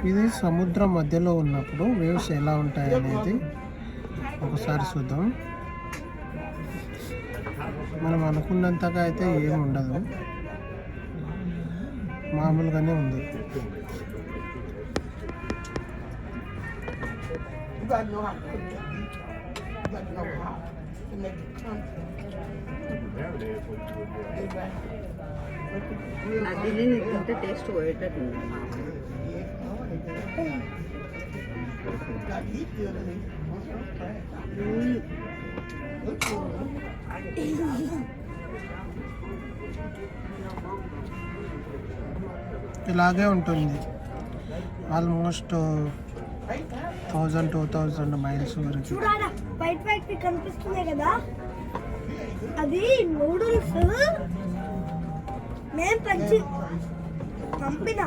ఇది సముద్రం మధ్యలో ఉన్నప్పుడు వేవ్స్ ఎలా ఉంటాయి అనేది ఒకసారి చూద్దాం. మనం అనుకున్నంతగా అయితే ఏమి ఉండదు, మామూలుగానే ఉంది. అది తింటే టేస్ట్ పోయేటట్టు. ఇలాగే ఉంటుంది ఆల్మోస్ట్ 1000-2000 మైల్స్ వరకు. చూడాలా వైట్ వైట్ కనిపిస్తుంది కదా, అది నూడిల్స్ మేము పంపిన